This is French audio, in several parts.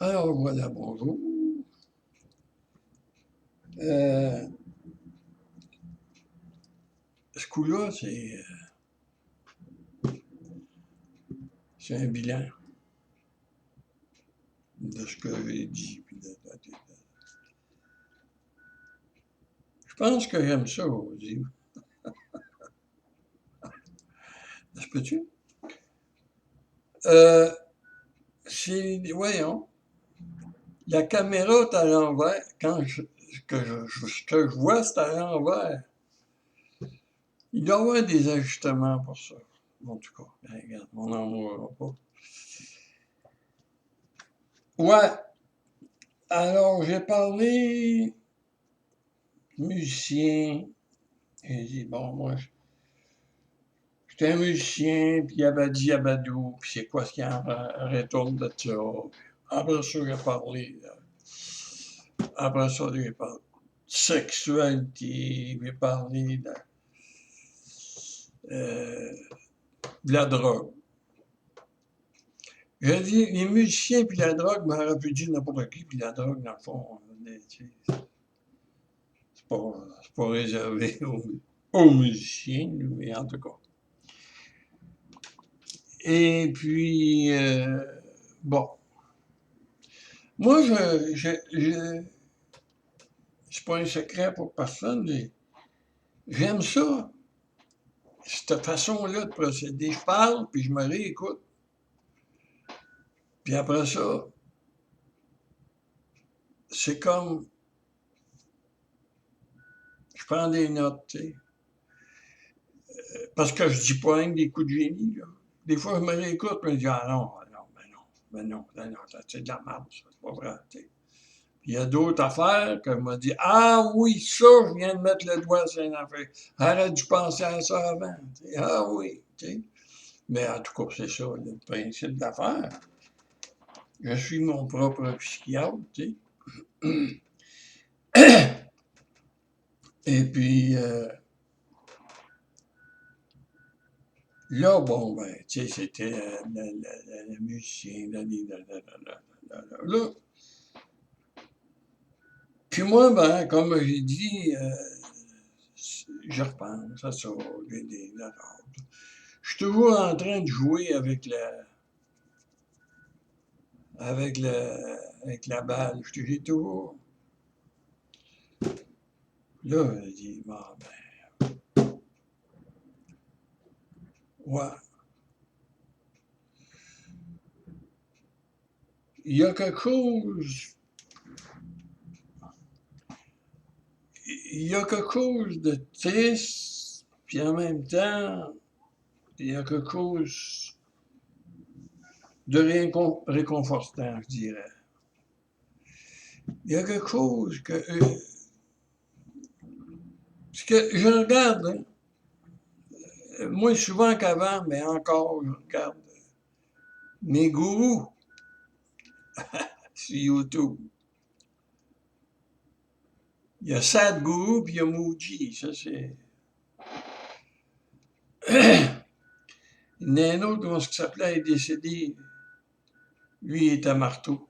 Alors voilà, bonjour. Euh, Ce coup-là, c'est un bilan de ce que j'ai dit. Je pense que j'aime ça aussi. Ça se peut-tu? Euh, Voyons, la caméra est à l'envers. Ce que je vois, c'est à l'envers. Il doit y avoir des ajustements pour ça. En tout cas, ben, regarde, on n'en mourra pas. Ouais, alors j'ai parlé musicien. J'ai dit, bon, moi, j'étais un musicien, puis Yabadi Yabadou, puis c'est quoi ce qui en retourne de ça. Après ça, après ça, j'ai parlé de sexualité, j'ai parlé euh, de la drogue. J'ai dit, les musiciens puis la drogue, ben, j'aurais pu dire n'importe qui, puis la drogue, dans le fond, c'est pas réservé aux musiciens, mais en tout cas. Et puis, bon, moi, c'est pas un secret pour personne, j'aime ça, cette façon-là de procéder. Je parle, puis je me réécoute. Puis après ça, c'est comme, je prends des notes, tu sais. Parce que je dis pas rien que des coups de génie, là. Des fois, je me réécoute, puis je dis, ah non, ah non, ben non, ben non, ben non, c'est de la merde, ça, c'est pas vrai, tu sais. Puis il y a d'autres affaires que je me dis, ah oui, ça, je viens de mettre le doigt sur une affaire. Arrête de penser à ça avant, tu sais. Ah oui, tu sais. Mais en tout cas, c'est ça, le principe d'affaires. Je suis mon propre psychiatre, tu sais. Et puis, là, bon, ben, tu sais, c'était le musicien, là. Puis moi, ben, comme j'ai dit, je repense à ça, je suis toujours en train de jouer avec le, avec la balle. J'ai toujours, là, je dis, bon, ben, ouais, il y a quelque chose, il y a quelque chose de triste, puis en même temps, il y a quelque chose de réconfortant, je dirais. Il y a quelque chose ce que je regarde, hein, moins souvent qu'avant, mais encore, je regarde mes gourous sur YouTube. Il y a Sadhguru, puis il y a Muji, ça c'est... Il y en a un autre, comment ça s'appelait, il est décédé. Lui, il était marteau.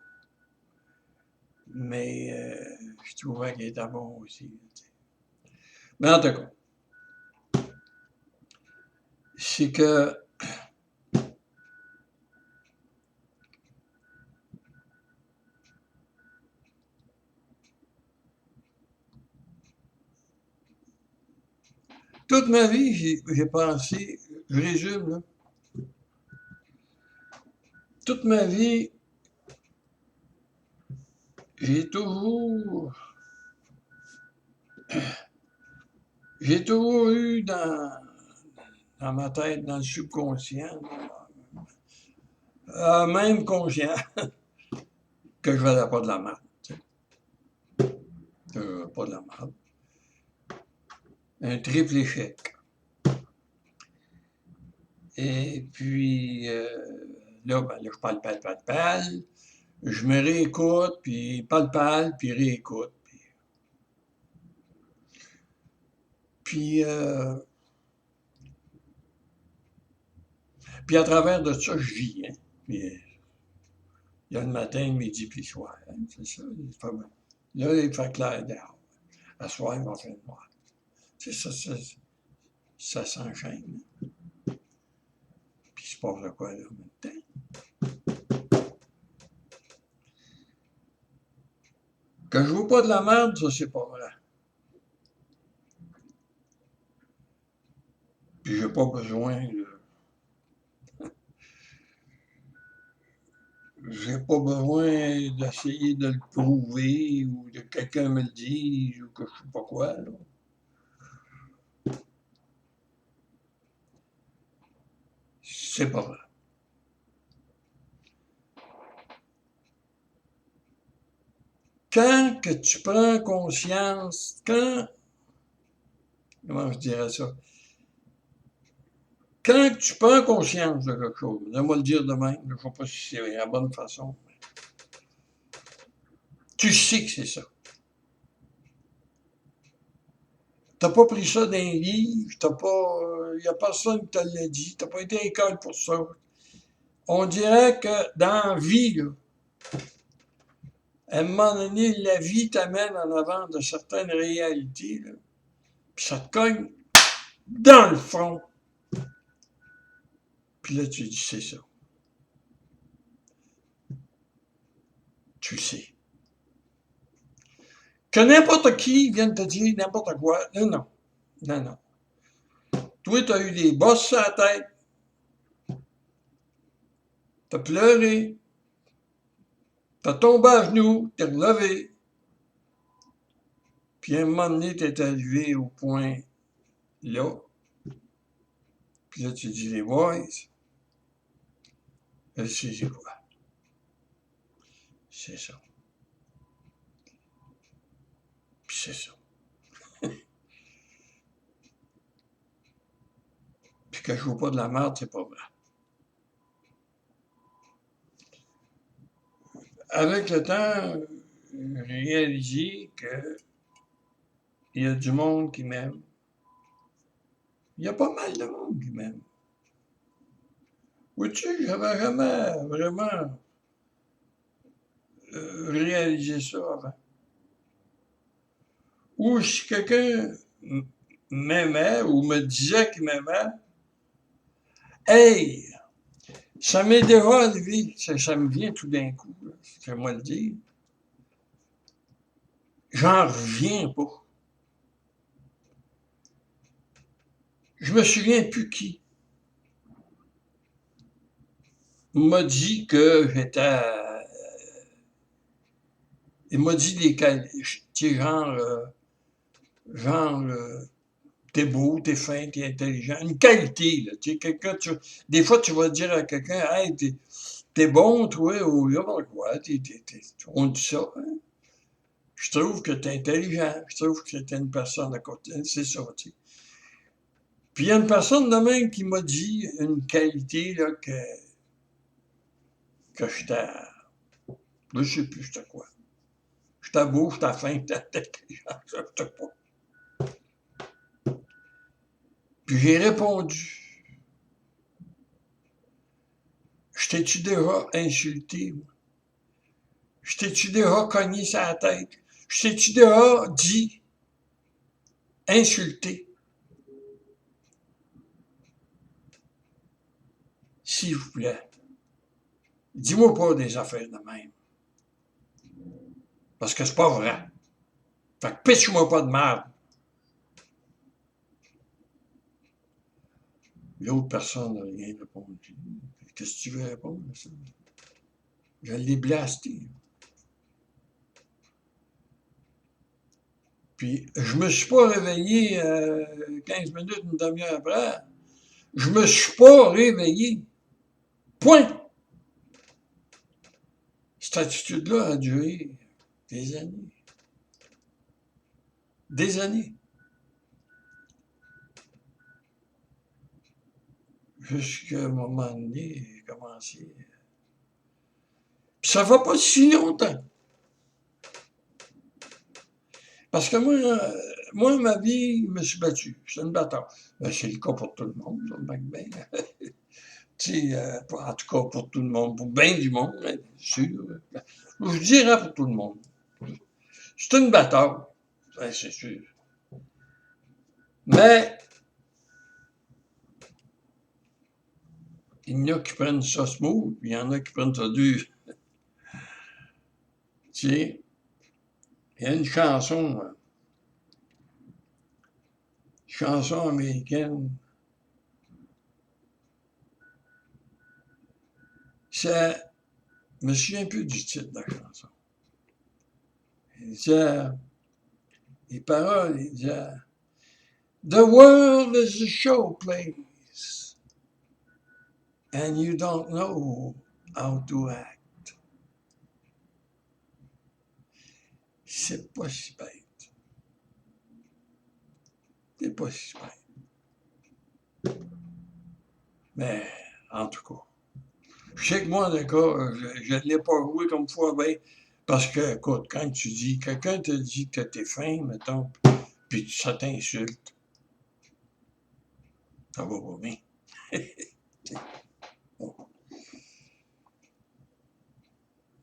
Mais je trouvais qu'il était bon aussi. Mais en tout cas, c'est que toute ma vie, j'ai pensé, je résume, là, toute ma vie, j'ai toujours, j'ai toujours eu dans ma tête, dans le subconscient, même conscient, que je faisais pas de la merde. Pas de la merde. Un triple échec. Et puis, là, ben, là, je parle. Je me réécoute, puis parle, puis réécoute. Puis, puis à travers de ça, je vis. Hein. Puis, il Il y a le matin, le midi, puis le soir. Hein, c'est ça. Là, il fait clair dehors. À soir, il va faire noir. C'est ça, ça s'enchaîne. Puis il se passe de quoi, là, en même temps? Que je veux pas de la merde, ça, c'est pas vrai. Puis j'ai pas besoin de... J'ai pas besoin d'essayer de le prouver ou que quelqu'un me le dise ou que je sais pas quoi, là. C'est pas vrai. Quand que tu prends conscience, comment je dirais ça? Quand tu prends conscience de quelque chose, laisse-moi le dire de même, je ne sais pas si c'est la bonne façon, tu sais que c'est ça. T'as pas pris ça d'un livre, il n'y a personne qui te l'a dit, t'as pas été à l'école pour ça. On dirait que dans la vie, là, à un moment donné, la vie t'amène en avant de certaines réalités, là, puis ça te cogne dans le front. Puis là, tu dis, c'est ça. Tu sais. Que n'importe qui vienne te dire n'importe quoi, non, non, non, non. Toi, tu as eu des bosses sur la tête, tu as pleuré, tu as tombé à genoux, tu es relevé, puis à un moment donné, tu es arrivé au point là, puis là, tu dis, les boys, je sais c'est quoi. C'est ça. Puis c'est ça. Puis que je joue pas de la merde, c'est pas vrai. Avec le temps, j'ai réalisé qu'il y a du monde qui m'aime. Il y a pas mal de monde qui m'aime. Vois-tu, j'avais jamais vraiment réalisé ça avant. Ou si quelqu'un m'aimait ou me disait qu'il m'aimait, hey, ça m'est déjà arrivé, ça me vient tout d'un coup, c'est moi le dire. J'en reviens pas. Je me souviens plus qui m'a dit que j'étais... Il m'a dit des qualités, genre t'es beau, t'es fin, t'es intelligent. Une qualité, là. Tu sais, des fois, tu vas dire à quelqu'un, hey, t'es bon, toi, ou n'importe quoi. On dit ça. Hein? Je trouve que t'es intelligent. Je trouve que t'es une personne à côté. C'est ça, tu sais. Puis il y a une personne de même qui m'a dit une qualité, là, que j'étais. Je sais plus j'étais quoi. J'étais beau, j'étais fin, j'étais intelligent. Je sais pas. Puis j'ai répondu. Je t'ai-tu déjà insulté, moi? Je t'ai-tu déjà cogné sur la tête? Je t'ai-tu déjà dit insulté? S'il vous plaît, dis-moi pas des affaires de même. Parce que c'est pas vrai. Fait que pitch-moi pas de merde. L'autre personne n'a rien répondu. Qu'est-ce que tu veux répondre à ça? Je l'ai blasté. Puis, je me suis pas réveillé 15 minutes, une demi-heure après. Je me suis pas réveillé. Point. Cette attitude-là a duré des années. Des années. Jusqu'à un moment donné, j'ai commencé. Puis ça va pas si longtemps. Parce que moi, ma vie, je me suis battu. Je suis une batteur. Ben, c'est le cas pour tout le monde, ça, ben. Tu Tu sais, en tout cas pour tout le monde, pour bien du monde, hein, sûr. Je dirais pour tout le monde. C'est une bataille, ben, c'est sûr. Mais il y en a qui prennent ça smooth, puis il y en a qui prennent ça dur. Tu sais, il y a une chanson américaine. Ça, je me souviens plus du titre de la chanson. Il disait, les paroles, il disait, The world is a showplace, and you don't know how to act. C'est pas si bête. C'est pas si bête. Mais, en tout cas. Je sais que moi, en tout cas, je ne l'ai pas joué comme fois, ben, parce que, écoute, quand tu dis, quelqu'un te dit que t'es fin, mettons, puis ça t'insulte, ça va pas bien. Bon.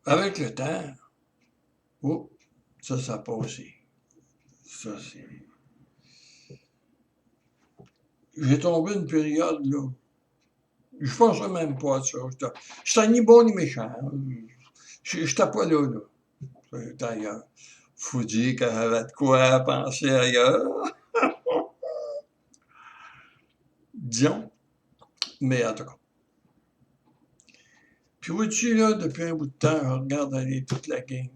Avec le temps, oh, ça a passé. Ça, c'est. J'ai tombé une période, là. Je pensais même pas à ça. J'étais ni bon ni méchant. J'étais pas là, là. J'étais ailleurs. Faut dire qu'elle avait de quoi penser ailleurs. Disons. Mais en tout cas. Puis vois-tu, là, depuis un bout de temps, je regarde aller toute la game.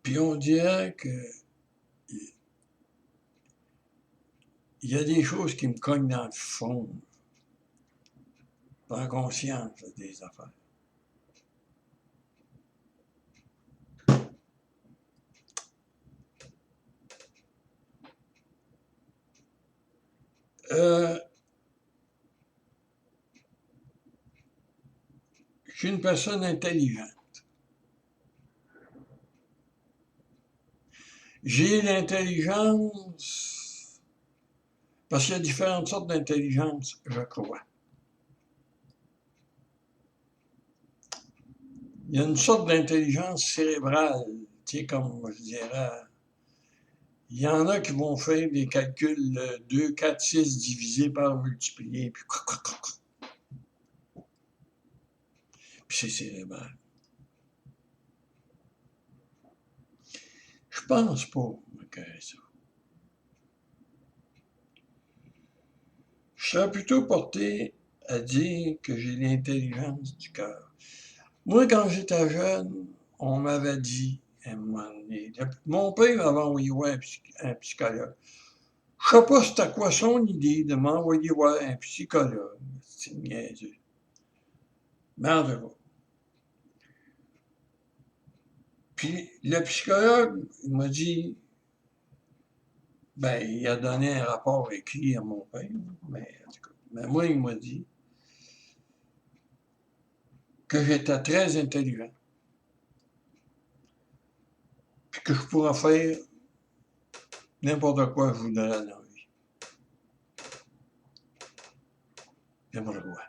Puis on dirait que il y a des choses qui me cognent dans le fond. Prends conscience des affaires. Je suis une personne intelligente. J'ai l'intelligence, parce qu'il y a différentes sortes d'intelligence, je crois. Il y a une sorte d'intelligence cérébrale, tu sais, comme je dirais. Il y en a qui vont faire des calculs 2, 4, 6 divisé par multiplié, puis c'est cérébral. Je pense pas que ça. Je serais plutôt porté à dire que j'ai l'intelligence du cœur. Moi, quand j'étais jeune, on m'avait dit, à un moment donné, mon père m'avait envoyé voir un psychologue. Je sais pas c'était quoi son idée de m'envoyer voir un psychologue. C'est niaiseux. Mais en tout cas. Puis le psychologue, il m'a dit, ben, il a donné un rapport écrit à mon père, mais en tout cas. Mais moi, il m'a dit que j'étais très intelligent. Puis que je pourrais faire n'importe quoi je voudrais dans la vie. N'importe quoi.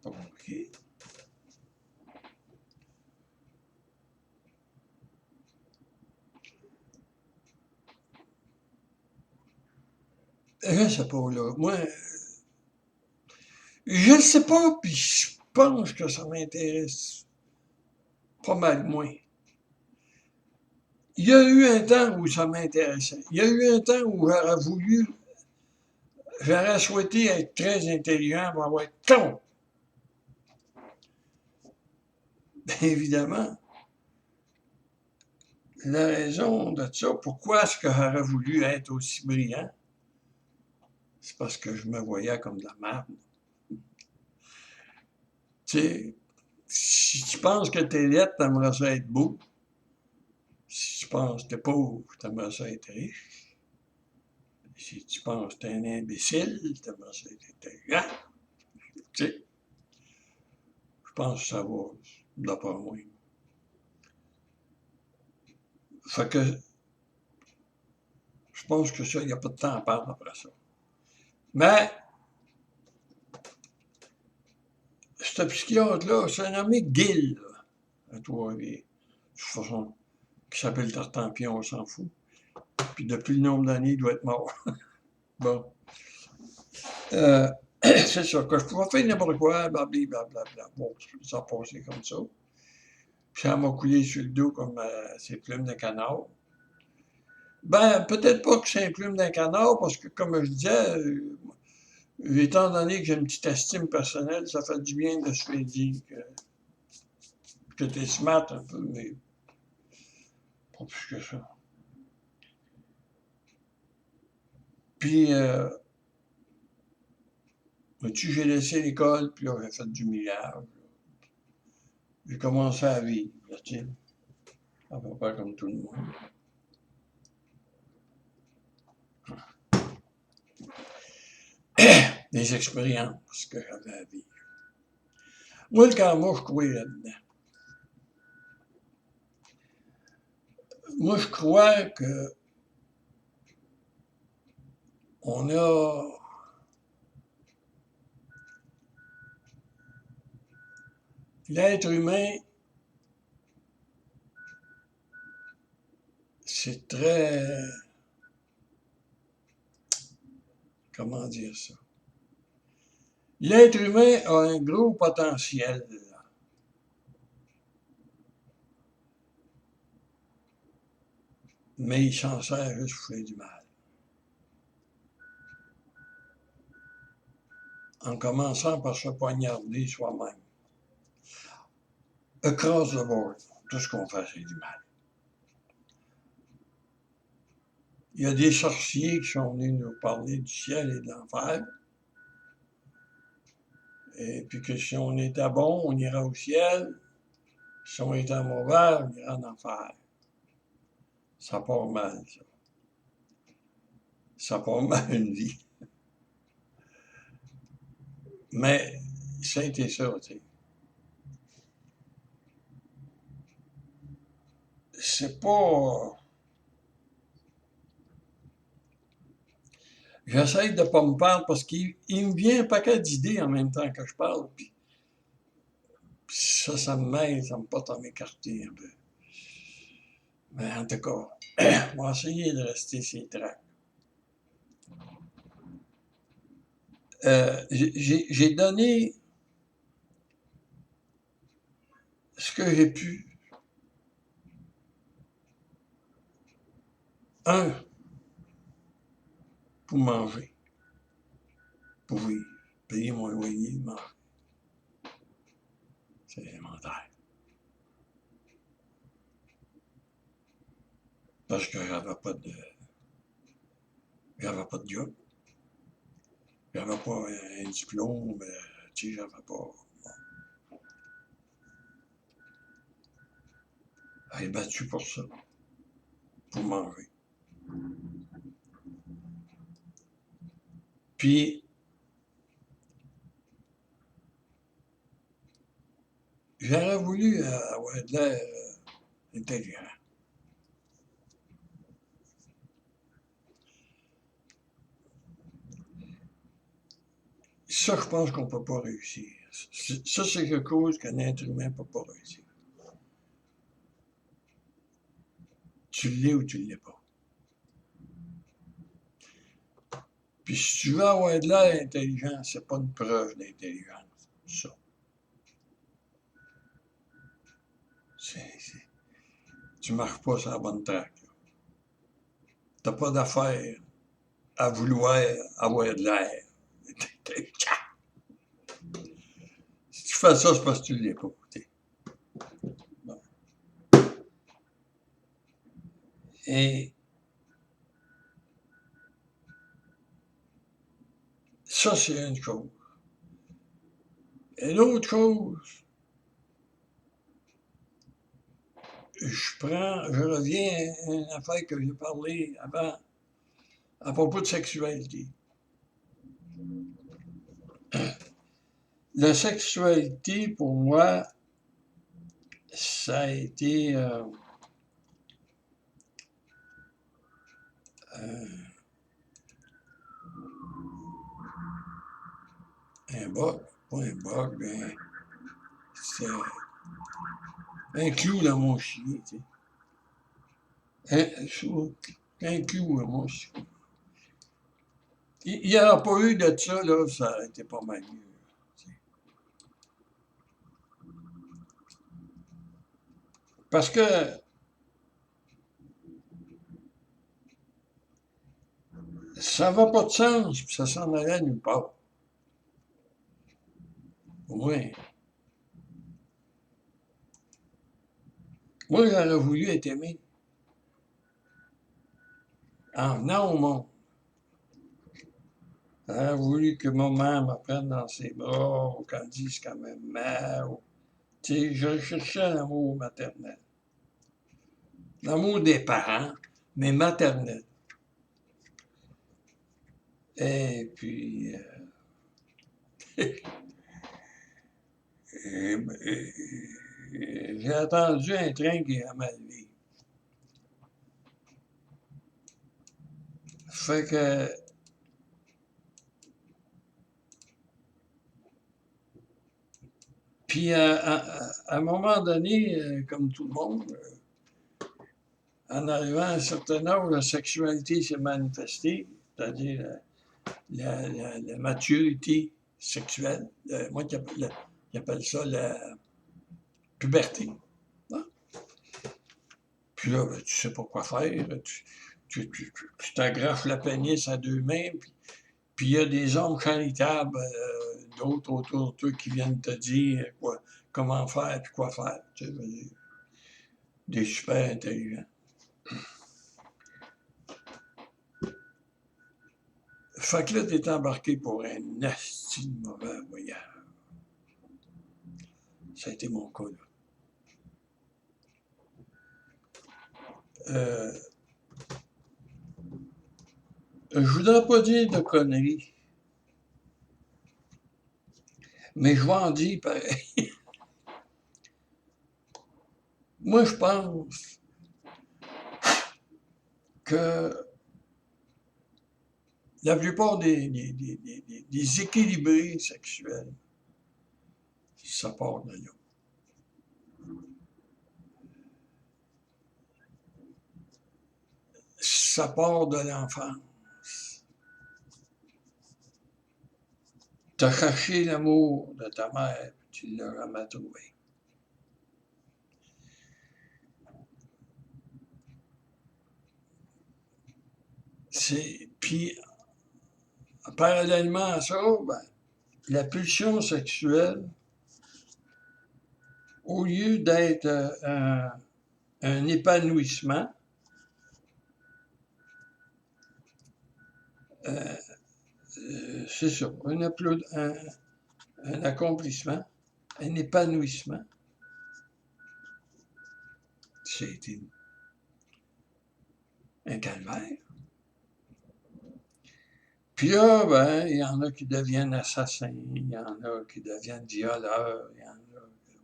Pas compliqué. Je sais pas, là. Moi, je ne sais pas, puis je pense que ça m'intéresse pas mal moins. Il y a eu un temps où ça m'intéressait. Il y a eu un temps où j'aurais souhaité être très intelligent pour avoir con. Bien évidemment, la raison de ça, pourquoi est-ce que j'aurais voulu être aussi brillant, c'est parce que je me voyais comme de la merde. Tu sais, si tu penses que t'es laid, t'aimerais ça être beau. Si tu penses que t'es pauvre, t'aimerais ça être riche. Si tu penses que t'es un imbécile, t'aimerais ça être intelligent. Tu sais, je pense que ça va d'après moi. Fait que Je pense que ça, il n'y a pas de temps à perdre après ça. Mais, ce psychiatre-là, c'est nommé Gill, à Trois-Rivières. De toute façon, qui s'appelle Tartampion, on s'en fout. Puis depuis le nombre d'années, il doit être mort. Bon. C'est ça, que je pouvais faire n'importe quoi, blablabla. Bon, ça a passé comme ça. Puis ça m'a coulé sur le dos comme ces plumes de canard. Ben, peut-être pas que c'est une plume d'un canard, parce que, comme je disais, étant donné que j'ai une petite estime personnelle, ça fait du bien de se faire dire que t'es smart un peu, mais pas plus que ça. Puis, j'ai laissé l'école, puis là, j'ai fait du millage. J'ai commencé à vivre, tu sais, à peu près comme tout le monde. Des expériences que j'avais à vivre. Moi, le karma, je crois là-dedans. Moi, je crois que on a l'être humain, c'est très, comment dire ça? L'être humain a un gros potentiel, mais il s'en sert juste pour faire du mal. En commençant par se poignarder soi-même. Across the board, tout ce qu'on fait, c'est du mal. Il y a des sorciers qui sont venus nous parler du ciel et de l'enfer. Et puis que si on était bon, on ira au ciel. Si on était mauvais, on ira en enfer. Ça part mal, ça. Ça part mal une vie. Mais ça a été ça, tu sais. C'est pas. J'essaie de pas me perdre parce qu'il me vient un paquet d'idées en même temps que je parle. Puis ça me mêle, ça me porte à m'écarter un peu. Mais en tout cas, on va essayer de rester sur les tracks. J'ai donné ce que j'ai pu. Un, pour manger, pour vivre, payer mon loyer, manger. C'est élémentaire. Parce que j'avais pas de job. J'avais pas un diplôme, tu sais, j'avais pas. J'ai battu pour ça, pour manger. Puis, j'aurais voulu avoir de l'air intelligent. Ça, je pense qu'on ne peut pas réussir. Ça, c'est quelque chose qu'un être humain ne peut pas réussir. Tu l'es ou tu ne l'es pas. Puis si tu veux avoir de l'air intelligent, c'est pas une preuve d'intelligence, ça. Tu marches pas sur la bonne traque. T'as pas d'affaire à vouloir avoir de l'air. Si tu fais ça, c'est parce que tu ne l'es pas. Bon. Et ça, c'est une chose. Et l'autre chose, je reviens à une affaire que j'ai parlé avant, à propos de sexualité. La sexualité, pour moi, ça a été un bug, pas un bug, mais c'est un clou dans mon chien, tu sais. Un clou dans mon chien. Il n'y aura pas eu de ça, là, ça aurait été pas mal mieux. Parce que ça n'a pas de sens, puis ça s'en allait nulle part. Oui. Moi, j'aurais voulu être aimé en venant au monde. J'aurais voulu que maman me prenne dans ses bras, ou qu'elle dise qu'elle m'aimait. Tu sais, je cherchais l'amour maternel. L'amour des parents, mais maternel. Et puis, j'ai attendu un train qui a mal vie. Fait que, puis à un moment donné, comme tout le monde, en arrivant à un certain âge, la sexualité s'est manifestée, c'est-à-dire la maturité sexuelle. Moi, j'appelle ça la puberté. Hein? Puis là, ben, tu sais pas quoi faire. Tu t'agrafes la pénis à deux mains, puis il y a des hommes charitables, d'autres autour de toi qui viennent te dire comment faire puis quoi faire. Tu sais, des super intelligents. Fait que là, t'es embarqué pour un asti de mauvais voyage. Ça a été mon cas, là. Je voudrais pas dire de conneries, mais je vais en dire pareil. Moi, je pense que la plupart des équilibrés sexuels, ça part de là. Ça part de l'enfance. Tu as cherché l'amour de ta mère, puis tu l'as jamais trouvé. Puis, parallèlement à ça, ben, la pulsion sexuelle, au lieu d'être un épanouissement, c'est ça, un accomplissement, un épanouissement, c'était un calvaire. Puis là, ben, il y en a qui deviennent assassins, il y en a qui deviennent violeurs, il y en a qui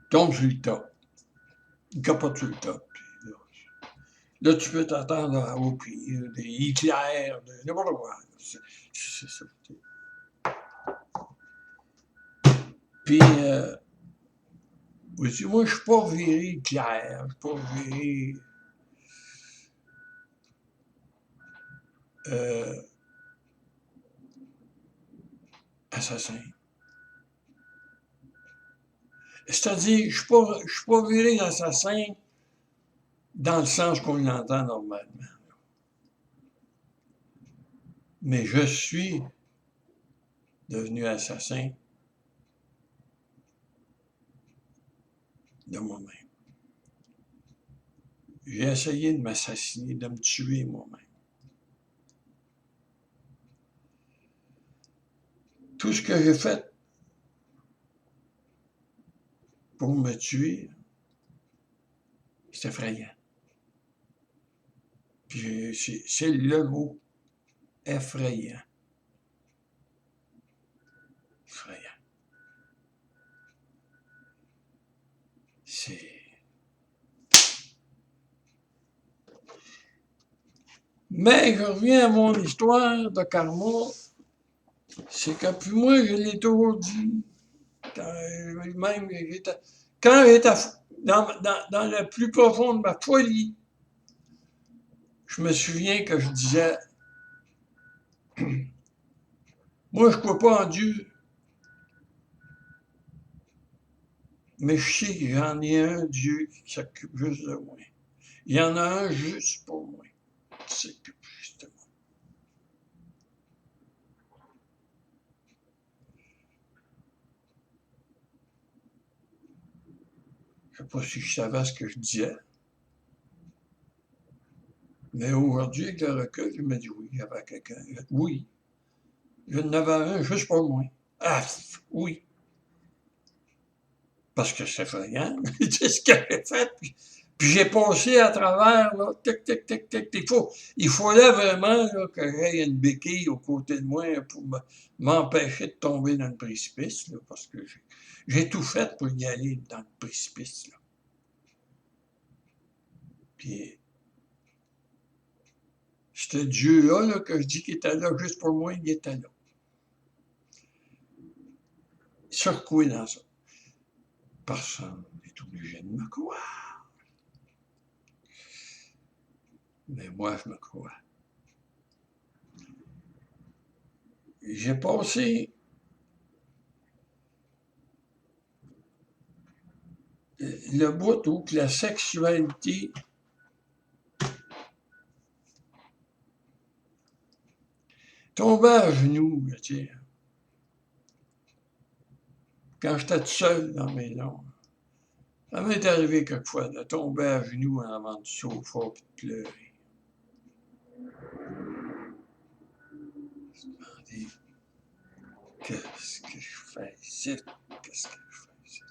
tombent sur le top. Ils capotent sur le top. Là, tu peux t'attendre au pire, des Hitler, de n'importe quoi. C'est ça. Puis, moi, je ne suis pas viré Hitler, je ne suis pas viré assassin. C'est-à-dire, je ne suis pas viré assassin dans le sens qu'on l'entend normalement. Mais je suis devenu assassin de moi-même. J'ai essayé de m'assassiner, de me tuer moi-même. Tout ce que j'ai fait pour me tuer, c'est effrayant. Puis c'est le mot, effrayant. Effrayant. C'est... Mais je reviens à mon histoire de karma. C'est que puis moi, je l'ai toujours dit. Même quand j'étais dans le plus profond de ma folie, je me souviens que je disais, moi, je ne crois pas en Dieu, mais je sais que j'en ai un Dieu qui s'occupe juste de moi. Il y en a un juste pour moi, qui s'occupe justement. Je ne sais pas si je savais ce que je disais, mais aujourd'hui, avec le recul, je me dis oui, il y avait quelqu'un. Oui, je n'avais un juste pour moi. Ah, oui, parce que c'est effrayant. C'est ce que j'ai fait. Puis j'ai passé à travers, là, tic, tic, tic, tic. Il fallait vraiment là, que j'aie une béquille aux côtés de moi pour m'empêcher de tomber dans le précipice, là, parce que j'ai tout fait pour y aller dans le précipice. Là. Puis, ce Dieu-là là, que je dis qu'il était là juste pour moi, il était là. Secoué dans ça. Personne n'est obligé de me croire. Mais moi, je me crois. J'ai passé le bout où la sexualité tombait à genoux, tu sais. Quand j'étais tout seul dans la maison. Ça m'est arrivé quelquefois de tomber à genoux en avant du sofa et de pleurer. Je me demandais, qu'est-ce que je fais ici? Qu'est-ce que je fais ici?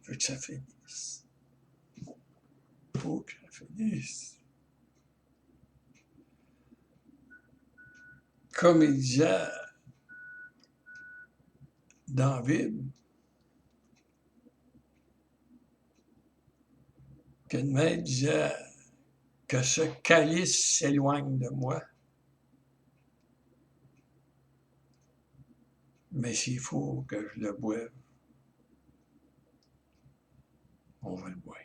Je veux que ça finisse. Faut que ça finisse. Comme il disait dans la Bible, que le maître disait que ce calice s'éloigne de moi, mais s'il faut que je le boive, on va le boire.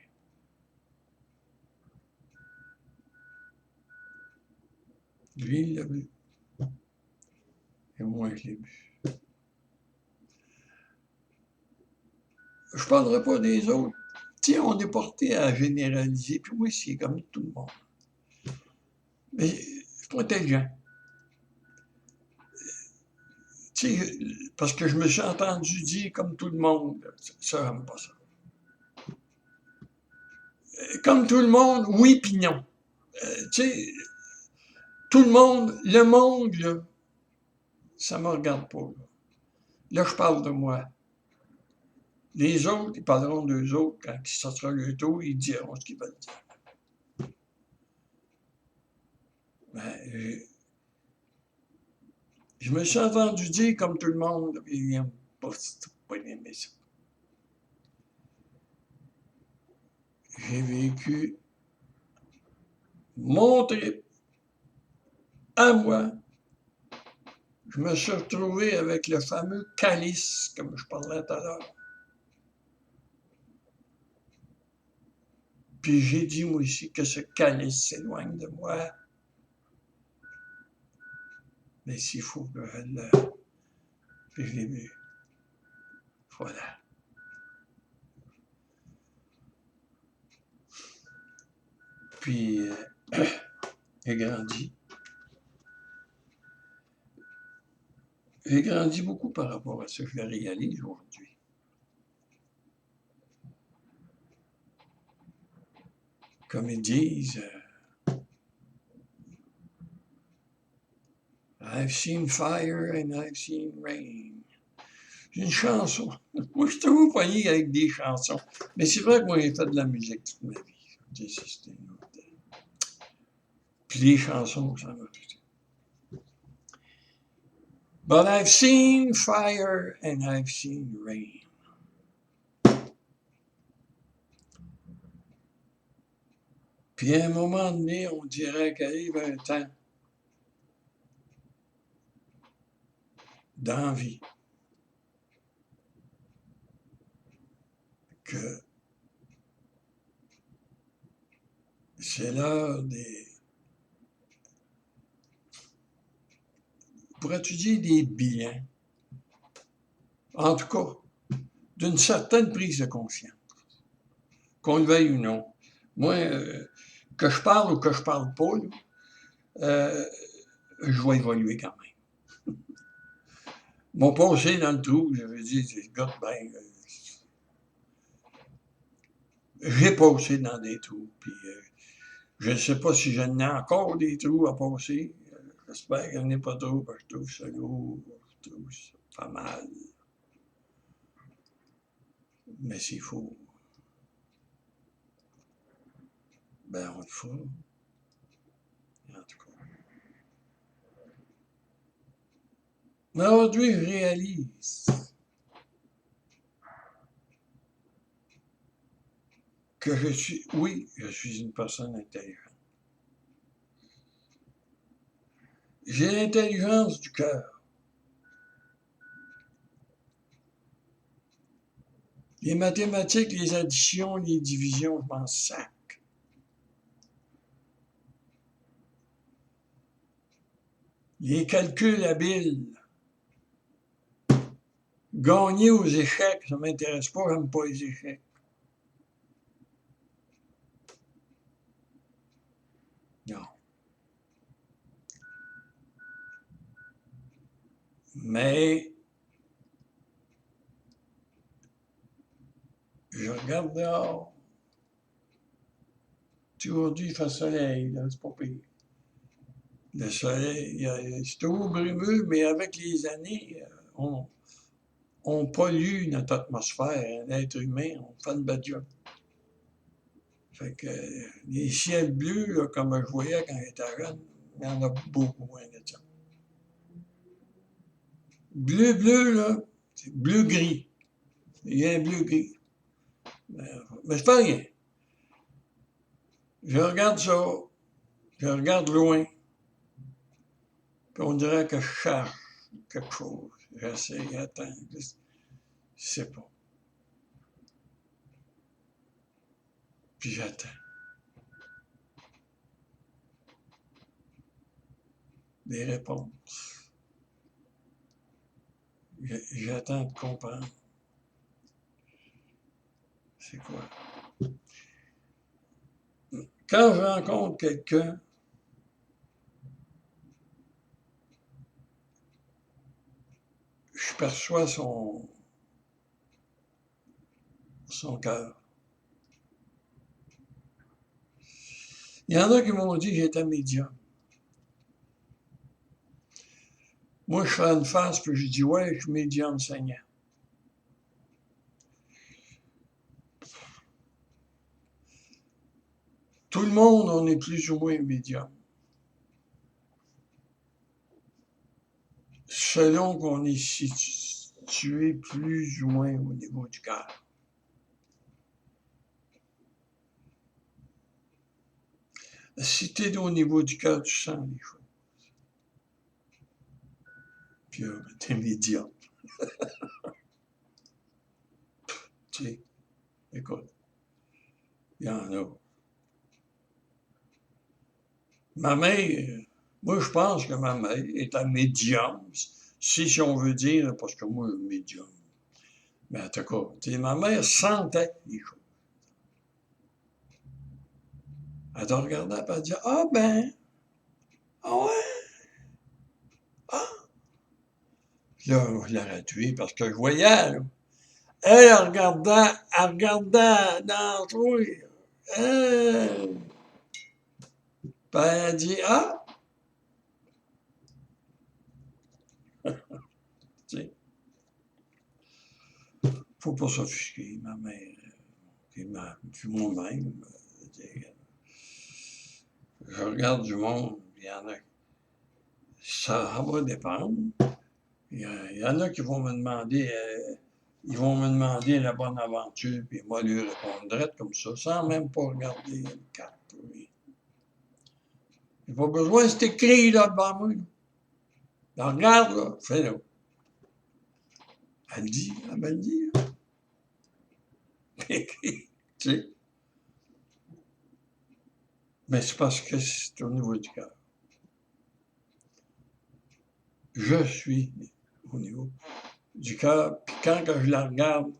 Lui, il l'a bu. Et moi, je l'ai bu. Je ne parlerai pas des autres. Tu sais, on est porté à généraliser, puis moi, c'est comme tout le monde. Mais je suis pas intelligent. Tu sais, parce que je me suis entendu dire comme tout le monde, ça, j'aime pas ça. Comme tout le monde, oui puis non. Tu sais, tout le monde, là, ça me regarde pas. Là, je parle de moi. Les autres, ils parleront d'eux autres quand ça sera le tour, ils diront ce qu'ils veulent dire. Ben, je me suis entendu dire comme tout le monde, ils n'aiment pas aimé ça. J'ai vécu mon trip à moi. Je me suis retrouvé avec le fameux calice, comme je parlais tout à l'heure. Puis j'ai dit moi aussi que ce calice s'éloigne de moi. Mais s'il faut que je le... Puis je l'ai vu. Voilà. Puis j'ai grandi. J'ai grandi beaucoup par rapport à ce que je réalise aujourd'hui. Comme ils disent, I've seen fire and I've seen rain. J'ai une chanson. Moi, je suis toujours poigné avec des chansons. Mais c'est vrai que moi, j'ai fait de la musique toute ma vie. Puis les chansons, ça m'a touché. But I've seen fire and I've seen rain. Puis à un moment donné, on dirait qu'arrive un temps dans la vie que c'est l'heure des... pour étudier des bilans, en tout cas, d'une certaine prise de conscience, qu'on le veuille ou non. Moi, que je parle ou que je parle pas, là, je vais évoluer quand même. Mon passé dans le trou, je veux dire, je gosse bien. J'ai passé dans des trous, puis je ne sais pas si j'en ai encore des trous à passer. J'espère qu'il n'y en a pas trop, parce que je trouve ça lourd, je trouve ça pas mal. Mais c'est faux. Ben, on le fait. En tout cas. Mais aujourd'hui, je réalise que oui, je suis une personne intelligente. J'ai l'intelligence du cœur. Les mathématiques, les additions, les divisions, je m'en sac. Les calculs habiles. Gagner aux échecs, ça ne m'intéresse pas, j'aime pas les échecs. Non. Mais je regarde dehors. Aujourd'hui, il fait soleil, là, c'est pas pire. Le soleil, c'est toujours brumeux, mais avec les années, on pollue notre atmosphère, l'être humain, on fait une belle job. Fait que les ciels bleus, là, comme je voyais quand j'étais jeune, il y en a beaucoup moins de ça. Bleu, là, c'est bleu-gris. Il y a un bleu-gris. Mais c'est pas rien. Je regarde ça, je regarde loin, puis on dirait que je cherche quelque chose. J'essaie, j'attends, je sais pas. Puis j'attends. Des réponses. J'attends de comprendre. C'est quoi? Quand je rencontre quelqu'un, je perçois son cœur. Il y en a qui m'ont dit que j'étais médium. Moi, je fais une face, puis je dis, ouais, je suis médium saignant. Tout le monde, on est plus ou moins médium. Selon qu'on est situé plus ou moins au niveau du cœur. Si tu es au niveau du cœur, tu sens les choses. Puis, t'es médium. Tu sais, écoute, il y en a. Ma mère, moi, je pense que ma mère est un médium, si on veut dire, parce que moi, médium. Mais en tout cas, ma mère sentait les choses. Elle te regardait et elle dit, ah ben, ah ouais, ah. Puis là, je l'aurais tué parce que je voyais, là. Elle regardait dans le trou. Puis elle a dit, ah, tu sais, faut pas s'offusquer, ma mère. Puis moi-même, je regarde du monde, il y en a, ça va dépendre. Il y en a qui vont me demander, la bonne aventure, puis moi, lui répondrai comme ça, sans même pas regarder une carte. Oui. Il n'y a pas besoin, c'est écrit là devant moi. Là, regarde, là, fais-le. Elle dit, elle me le dit. Tu sais. Mais c'est parce que c'est au niveau du cœur. Je suis au niveau du cœur, puis quand que je la regarde,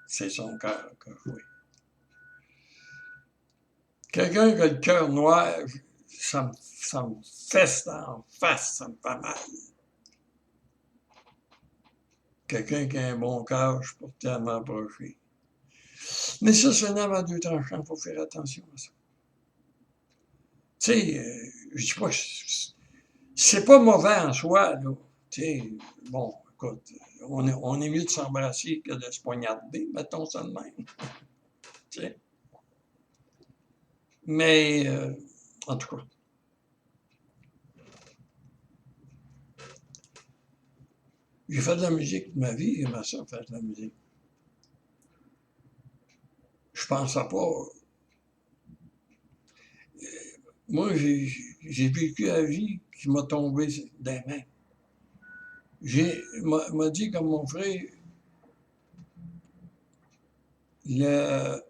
c'est son cœur que je vois. Quelqu'un qui a le cœur noir, ça me fesse en face, ça me fait mal. Quelqu'un qui a un bon cœur, je peux tellement approcher. Mais ça, c'est un homme à deux tranchants, il faut faire attention à ça. Tu sais, je dis pas que c'est pas mauvais en soi, là. Tu sais, bon, écoute, on est mieux de s'embrasser que de se poignarder, mettons ça de même. Tu sais. Mais, en tout cas, j'ai fait de la musique de ma vie, j'aimais ça, faire de la musique. Je pensais pas. Moi, j'ai vécu la vie qui m'a tombé des mains. M'a dit comme mon frère, le,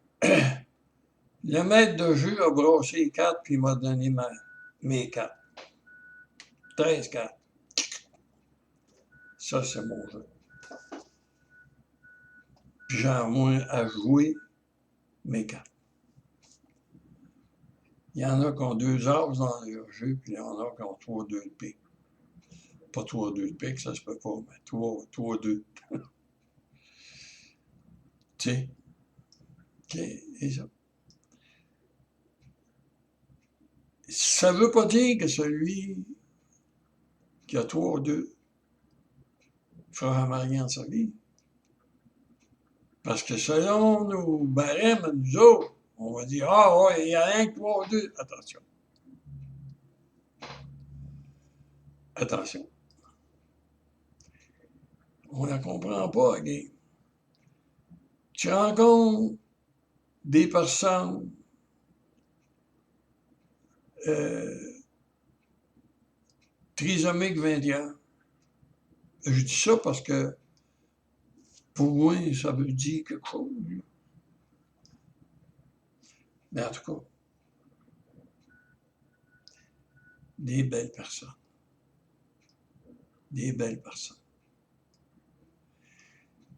le maître de jeu a brossé les cartes puis il m'a donné mes cartes. 13 cartes. Ça, c'est mon jeu. Puis j'ai à moi à jouer mes cartes. Il y en a qui ont 2 as dans leur jeu, puis il y en a qui ont 3-2 de pique. Pas 3-2 de pique, ça se peut pas, mais 3-2. Tu sais. OK, et ça. Ça veut pas dire que celui qui a 3-2 fera jamais rien de sa vie. Parce que selon nos barèmes, nous autres, on va dire, ah ouais, il y a rien que 3-2. Attention. Attention. On ne la comprend pas, la game. Tu rencontres des personnes trisomiques 21. Je dis ça parce que pour moi, ça veut dire quelque chose. Mais en tout cas, des belles personnes. Des belles personnes.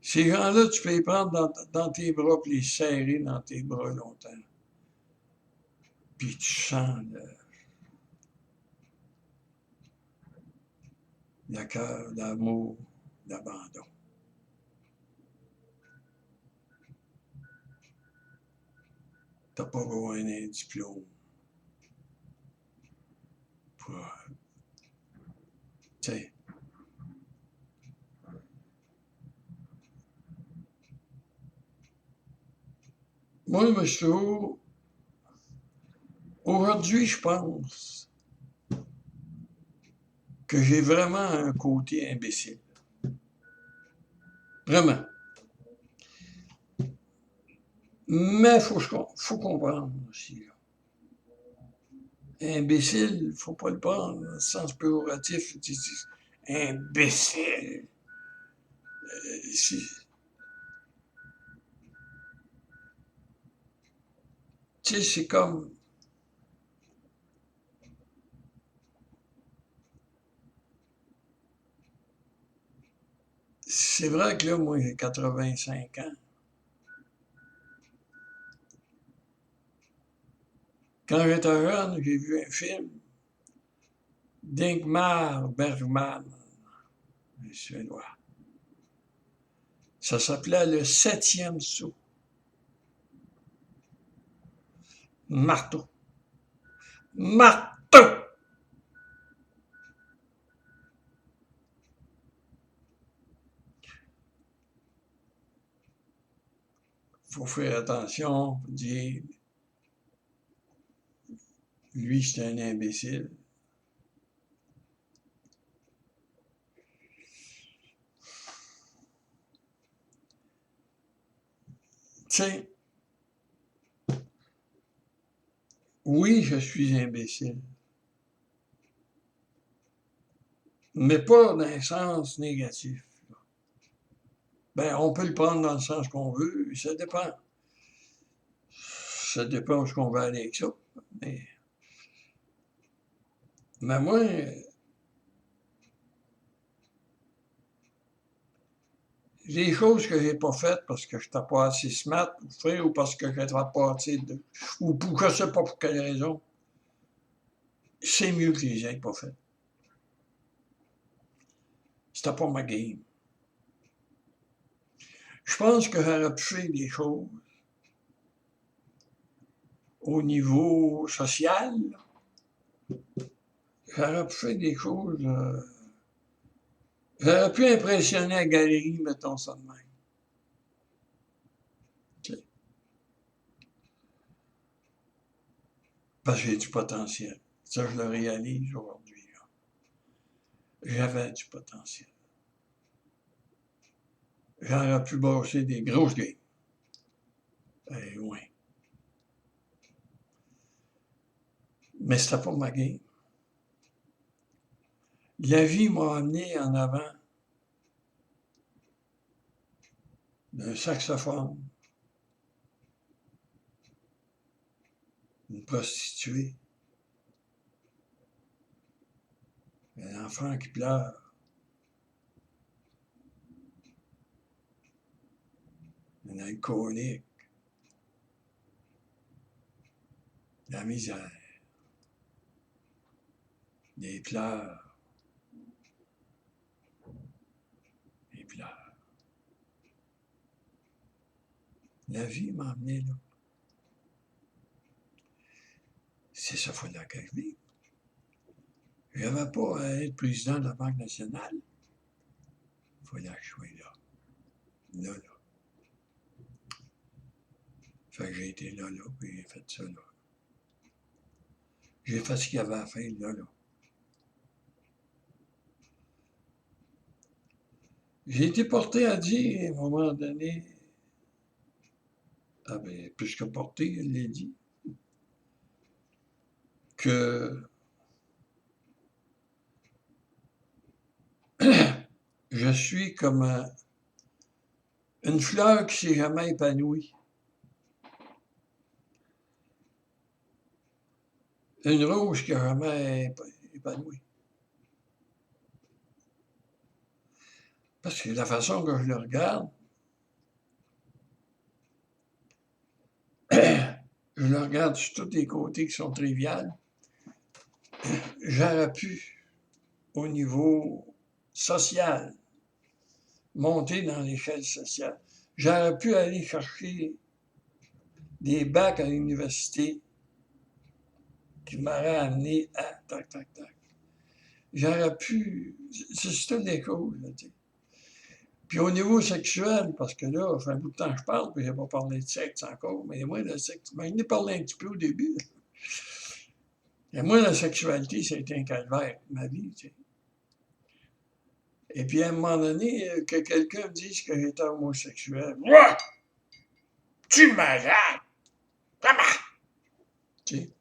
Ces gens-là, tu peux les prendre dans tes bras et les serrer dans tes bras longtemps. Puis tu sens le cœur, l'amour, l'abandon. T'as pas besoin d'un diplôme pour, tu sais. Moi, monsieur, aujourd'hui, je pense que j'ai vraiment un côté imbécile. Vraiment. Mais faut comprendre aussi. Là. Imbécile, il ne faut pas le prendre dans le sens péjoratif. Imbécile. Tu sais, c'est comme. C'est vrai que là, moi, j'ai 85 ans. Quand j'étais jeune, j'ai vu un film d'Ingmar Bergman, un Suédois. Ça s'appelait Le 7e saut. Marteau. Marteau! Faut faire attention, faut dire, lui, c'est un imbécile. Tu sais, oui, je suis imbécile. Mais pas dans un sens négatif. Ben, on peut le prendre dans le sens qu'on veut, ça dépend. Ça dépend où est-ce qu'on va aller avec ça. Mais, mais moi, les choses que j'ai pas faites parce que je n'étais pas assez smart pour faire ou parce que je n'étais pas assez ou pour je sais pas pour quelle raison, c'est mieux que je les ai pas faites. C'était pas ma game. Je pense que j'aurais pu faire des choses au niveau social. J'aurais pu faire des choses. J'aurais pu impressionner la galerie, mettons ça de même. Okay. Parce que j'ai du potentiel. Ça, je le réalise aujourd'hui. J'avais du potentiel. J'aurais pu bosser des grosses games. Ouais. Mais c'était pas ma game. La vie m'a amené en avant d'un saxophone, une prostituée, un enfant qui pleure, un alcoolique, la misère, des pleurs, des pleurs. La vie m'a amené là. C'est ça, faut la calmer. Je n'avais pas à être président de la Banque nationale. Il faut la jouer là. Là. Fait que j'ai été là, puis j'ai fait ça, là. J'ai fait ce qu'il y avait à faire, là. J'ai été porté à dire, à un moment donné, ah ben, puisque porté, il l'a dit, que je suis comme une fleur qui s'est jamais épanouie. Une rose qui n'a jamais épanoui. Parce que la façon que je le regarde, je le regarde sur tous les côtés qui sont triviales. J'aurais pu, au niveau social, monter dans l'échelle sociale. J'aurais pu aller chercher des bacs à l'université qui m'auraient amené à tac, tac, tac. J'aurais pu. C'est toutes des causes, là, tu sais. Puis au niveau sexuel, parce que là, ça fait un bout de temps que je parle, puis j'ai pas parlé de sexe encore, mais moi, le sexe, j'en ai parlé un petit peu au début. Et moi, la sexualité, ça a été un calvaire, ma vie, tu sais. Et puis à un moment donné, que quelqu'un me dise que j'étais homosexuel. Moi, tu malade! Comment? Tu sais.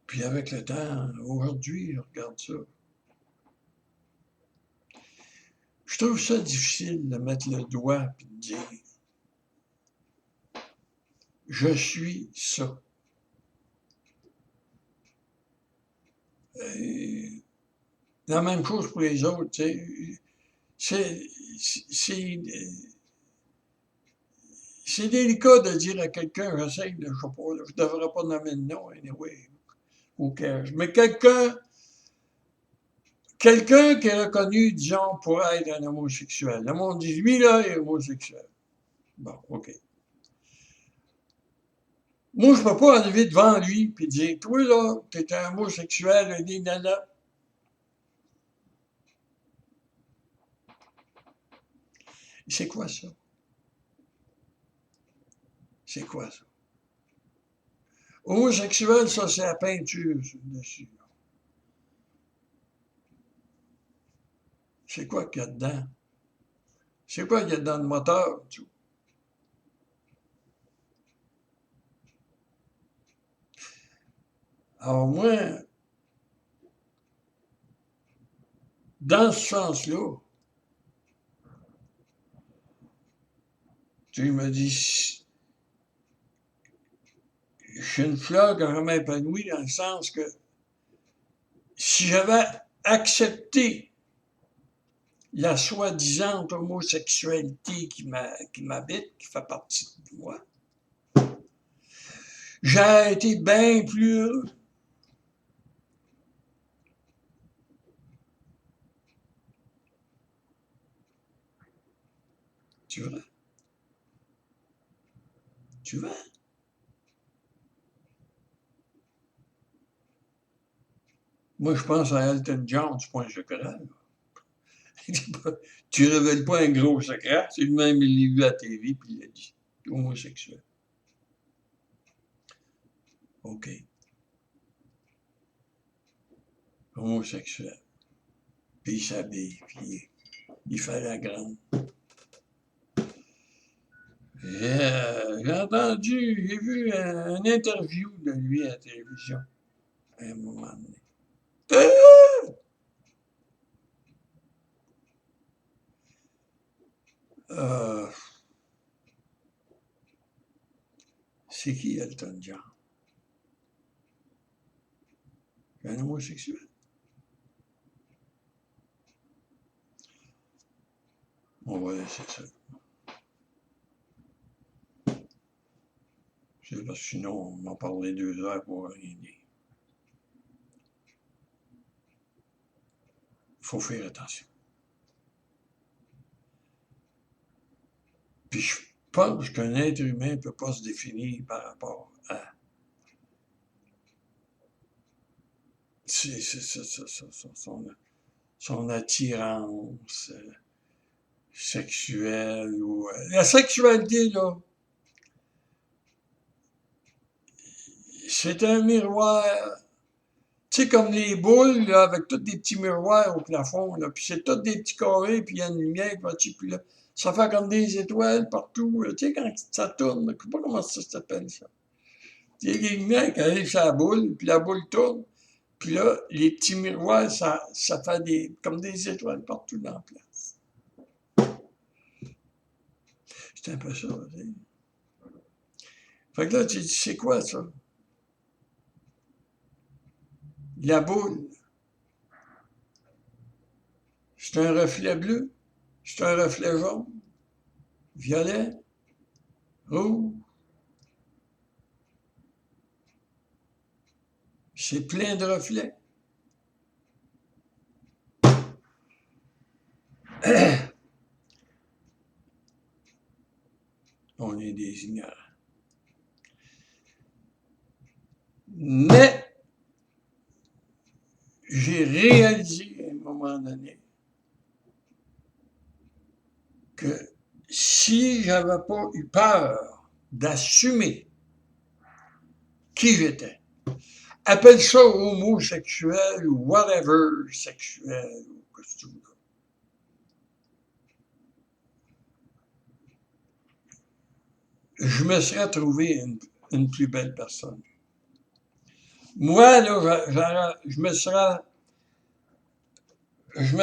Puis avec le temps, aujourd'hui, je regarde ça. Je trouve ça difficile de mettre le doigt et de dire je suis ça. La même chose pour les autres, tu sais. C'est délicat de dire à quelqu'un, j'essaie de, je sais pas, je devrais pas nommer de nom, anyway, who cares. Mais quelqu'un qui est reconnu, disons, pour être un homosexuel. Le monde dit, lui, là, il est homosexuel. Bon, OK. Moi, je peux pas arriver devant lui et dire, toi, là, t'es un homosexuel, des nanas. C'est quoi ça? C'est quoi ça? Homosexuel, ça, c'est la peinture dessus. C'est quoi qu'il y a dedans? C'est quoi qu'il y a dans le moteur? Alors moi, dans ce sens-là, tu sais, il m'a dit, je suis une fleur que je m'épanouis dans le sens que si j'avais accepté la soi-disant homosexualité qui m'habite, qui fait partie de moi, j'ai été bien plus heureux. Tu vois? Tu vois? Moi, je pense à Elton John, c'est pas un secret. Tu révèles pas un gros secret, c'est lui-même, il l'a vu à la TV, puis il a dit. Homosexuel. OK. Homosexuel. Puis il s'habille, puis il fait la grande. J'ai vu une interview de lui à la télévision à un moment donné. Euh, c'est qui Elton John? Un homosexuel? On va laisser ça. C'est parce que sinon, on m'en parlerait 2 heures pour rien dire. Il faut faire attention. Puis je pense qu'un être humain ne peut pas se définir par rapport à son attirance sexuelle. Ou, la sexualité, là, c'est un miroir. Tu sais, comme les boules, là, avec tous des petits miroirs au plafond, là, puis c'est tous des petits carrés, puis il y a une lumière qui va dessus, puis là, ça fait comme des étoiles partout. Là. Tu sais, quand ça tourne, je ne sais pas comment ça s'appelle, ça. Il y a des lumières qui arrivent sur la boule, puis la boule tourne, puis là, les petits miroirs, ça fait comme des étoiles partout dans la place. C'est un peu ça, tu sais. Fait que là, tu dis, c'est quoi ça? La boule, c'est un reflet bleu, c'est un reflet jaune, violet, rouge. C'est plein de reflets. On est des ignorants. Mais j'ai réalisé à un moment donné que si j'avais pas eu peur d'assumer qui j'étais, appelle ça homosexuel ou whatever sexuel, ou que tu veux. Je me serais trouvé une plus belle personne. Moi, là, je me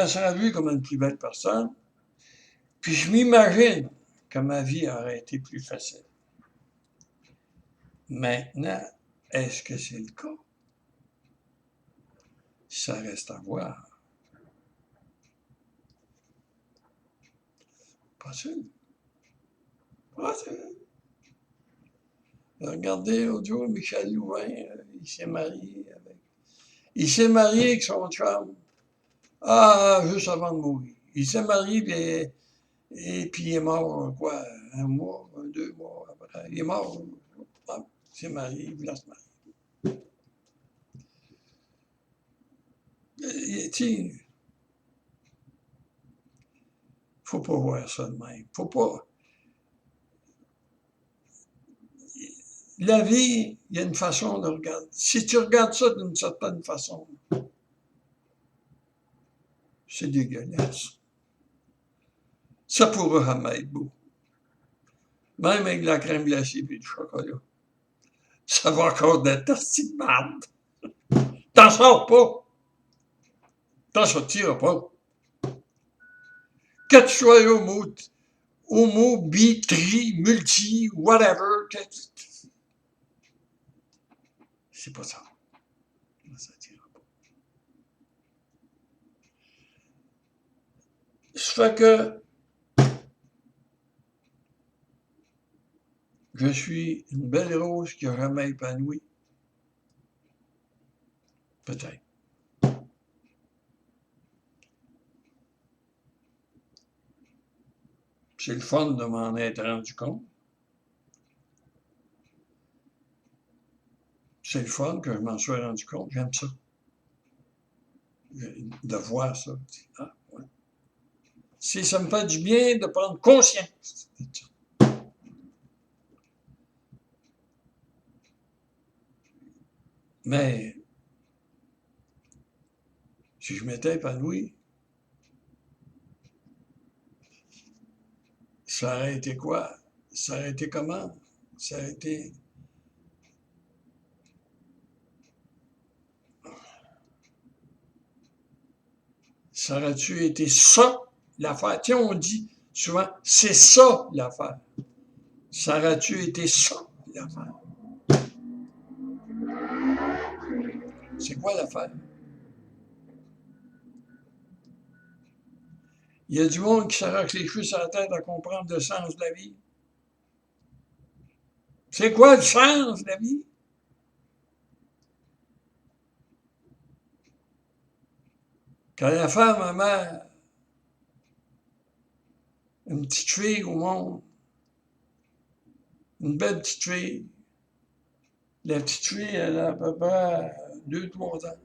serais vu comme une plus belle personne, puis je m'imagine que ma vie aurait été plus facile. Maintenant, est-ce que c'est le cas? Ça reste à voir. Pas sûr. Pas sûr. Regardez l'autre jour, Michel Louvain, il s'est marié avec son chum. Ah, juste avant de mourir. Il s'est marié, et puis il est mort, quoi, 1 mois, 2 mois après. Il est mort. Ah, il s'est marié, il voulait se marier. Il faut pas voir ça de même. Faut pas. La vie, il y a une façon de regarder. Si tu regardes ça d'une certaine façon, c'est dégueulasse. Ça pourra jamais être beau. Même avec de la crème glacée et du chocolat. Ça va encore d'être hostie de merde. T'en sors pas. T'en sortiras pas. Que tu sois homo, bi, tri, multi, whatever, c'est pas ça. Ça tira pas. Ça fait que je suis une belle rose qui a jamais épanoui. Peut-être. C'est le fun de m'en être rendu compte. C'est le fun que je m'en sois rendu compte. J'aime ça. De voir ça. Ah, ouais. Si ça me fait du bien de prendre conscience de ça. Mais si je m'étais épanoui, ça aurait été quoi? Ça aurait été comment? Ça aurait été... Ça aurait-tu été ça, l'affaire? Tu sais, on dit souvent, c'est ça, l'affaire. Ça aurait-tu été ça, l'affaire? C'est quoi l'affaire? Il y a du monde qui s'arrache les cheveux sur la tête à comprendre le sens de la vie. C'est quoi le sens de la vie? Quand la femme met une petite fille au monde, une belle petite fille, la petite fille, elle a à peu près 2-3 ans.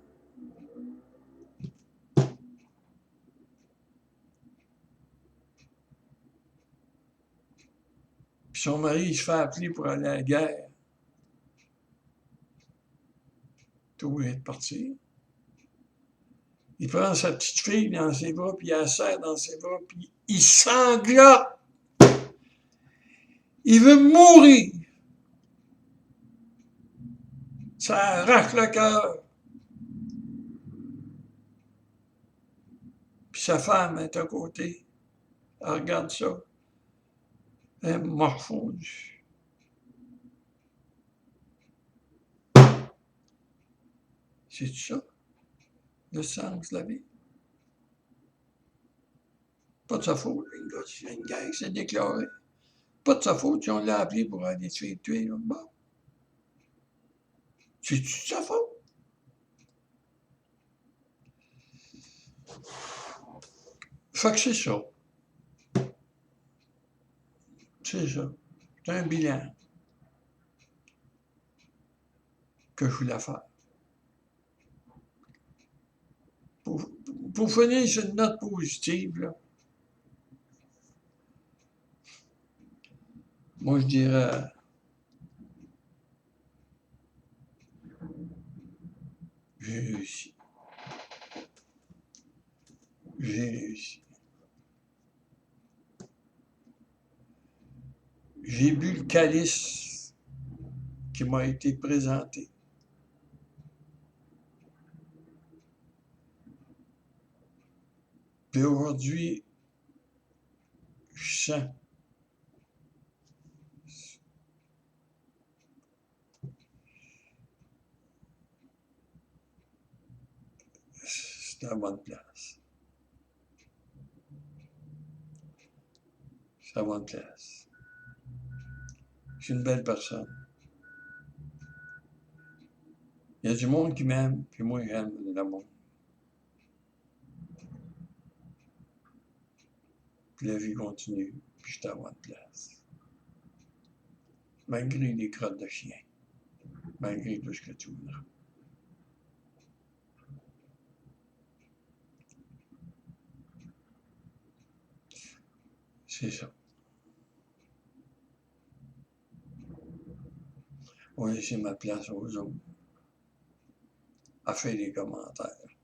Puis son mari, il se fait appeler pour aller à la guerre. T'es obligé de partir. Il prend sa petite fille dans ses bras, puis il la serre dans ses bras, puis il sanglote. Il veut mourir. Ça arrache le cœur. Puis sa femme est à côté. Elle regarde ça. Elle est morfondue. C'est ça, le sens de la vie. Pas de sa faute, le gars, c'est une guerre qui s'est déclarée. Pas de sa faute, si on l'a appelé pour aller se faire tuer. Bon. C'est-tu de sa faute? Fait que c'est ça. C'est ça. C'est un bilan que je voulais faire. Pour finir sur une note positive, là, moi je dirais j'ai réussi. J'ai réussi. J'ai bu le calice qui m'a été présenté. Puis aujourd'hui, je sens c'est à la bonne place. C'est à la bonne place. Je suis une belle personne. Il y a du monde qui m'aime, puis moi j'aime le monde. Puis la vie continue, puis je suis à la bonne place. Malgré les crottes de chien. Malgré tout ce que tu voudras. C'est ça. On va laisser ma place aux autres à faire des commentaires.